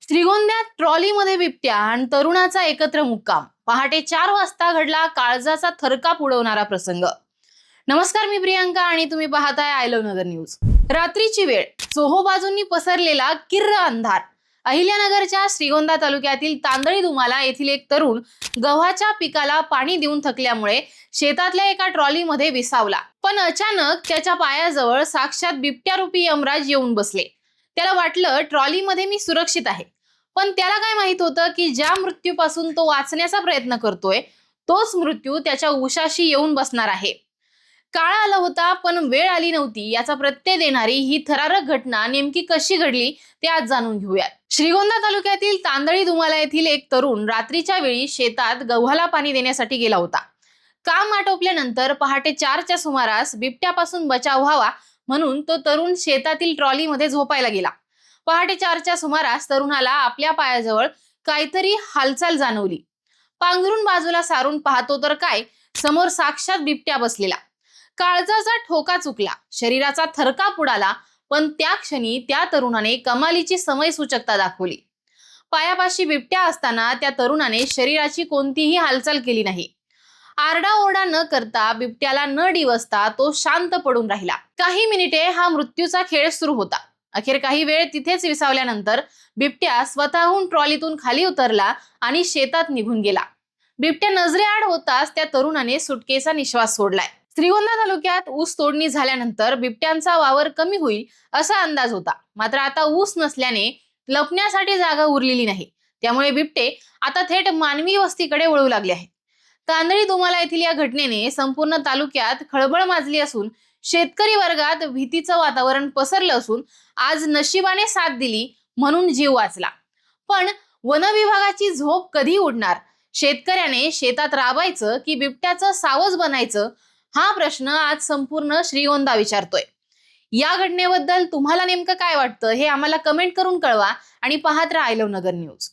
श्रीगोंद्यात ट्रॉलीमध्ये बिबट्या आणि तरुणाचा एकत्र मुक्काम. पहाटे 4 वाजता घडला काळजाचा थरकाप उडवणारा प्रसंग. नमस्कार, मी प्रियांका आणि तुम्ही पाहताय आय लव्ह नगर न्यूज. रात्रीची वेळ, चोहो बाजूंनी पसरलेला किर्र अंधार. अहिल्यानगरच्या श्रीगोंदा तालुक्यातील तांदळी दुमाला येथील एक तरुण गव्हाच्या पिकाला पाणी देऊन थकल्यामुळे शेतातल्या एका ट्रॉलीमध्ये विसावला. पण अचानक त्याच्या पायाजवळ साक्षात बिबट्यारूपी यमराज येऊन बसले. त्याला वाटलं ट्रॉलीमध्ये मी सुरक्षित आहे, पण त्याला काय माहित होतं की ज्या मृत्यूपासून तो वाचण्याचा प्रयत्न करतोय तोच मृत्यू त्याच्या उशाशी येऊन बसणार आहे. काळ आला होता पण वेळ आली नव्हती याचा प्रत्यय देणारी ही थरारक घटना नेमकी कशी घडली ते आज जाणून घेऊयात. श्रीगोंदा तालुक्यातील तांदळी दुमाला येथील एक तरुण रात्रीच्या वेळी शेतात गव्हाला पाणी देण्यासाठी गेला होता. काम आटोपल्यानंतर पहाटे 4च्या सुमारास बिबट्यापासून बचाव व्हावा म्हणून तो तरुण शेतातील ट्रॉलीमध्ये झोपायला गेला. पहाटे 4च्या सुमारास तरुणाला आपल्या पायाजवळ काहीतरी हालचाल जाणवली. पांघरून बाजूला सारून पाहतो तर काय, समोर साक्षात बिबट्या बसलेला. काळजाचा ठोका चुकला, शरीराचा थरकाप उडाला, पण त्या क्षणी त्या तरुणाने कमालीची समय सूचकता दाखवली. पायापाशी बिबट्या असताना त्या तरुणाने शरीराची कोणतीही हालचाल केली नाही. आरडाओरडा न करता, बिबट्याला न डिवसता तो शांत पडून राहिला. काही मिनिटे हा मृत्यूचा खेळ सुरू होता. अखेर काही वेळ तिथेच विसावल्यानंतर बिबट्या स्वतःहून ट्रॉलीतून खाली उतरला आणि शेतात निघून गेला. बिबट्या नजरेआड होताच त्या तरुणाने सुटकेचा निश्वास सोडलाय. श्रीगोंदा तालुक्यात ऊस तोडणी झाल्यानंतर बिबट्यांचा वावर कमी होईल असा अंदाज होता. मात्र आता ऊस नसल्याने लपण्यासाठी जागा उरलेली नाही. त्यामुळे बिबटे आता थेट मानवी वस्तीकडे वळू लागले आहेत. तांदळी दुमाला येथील या घटनेने संपूर्ण तालुक्यात खळबळ माजली असून शेतकरी वर्गात भीतीचं वातावरण पसरलं असून आज नशिबाने साथ दिली म्हणून जीव वाचला. पण वन विभागाची झोप कधी उडणार? शेतकऱ्याने शेतात राबायचं की बिबट्याचं सावज बनायचं, हा प्रश्न आज संपूर्ण श्रीगोंदा विचारतोय. या घटनेबद्दल तुम्हाला नेमकं काय वाटतं हे आम्हाला कमेंट करून कळवा आणि पाहत राहा आय लव्ह नगर न्यूज.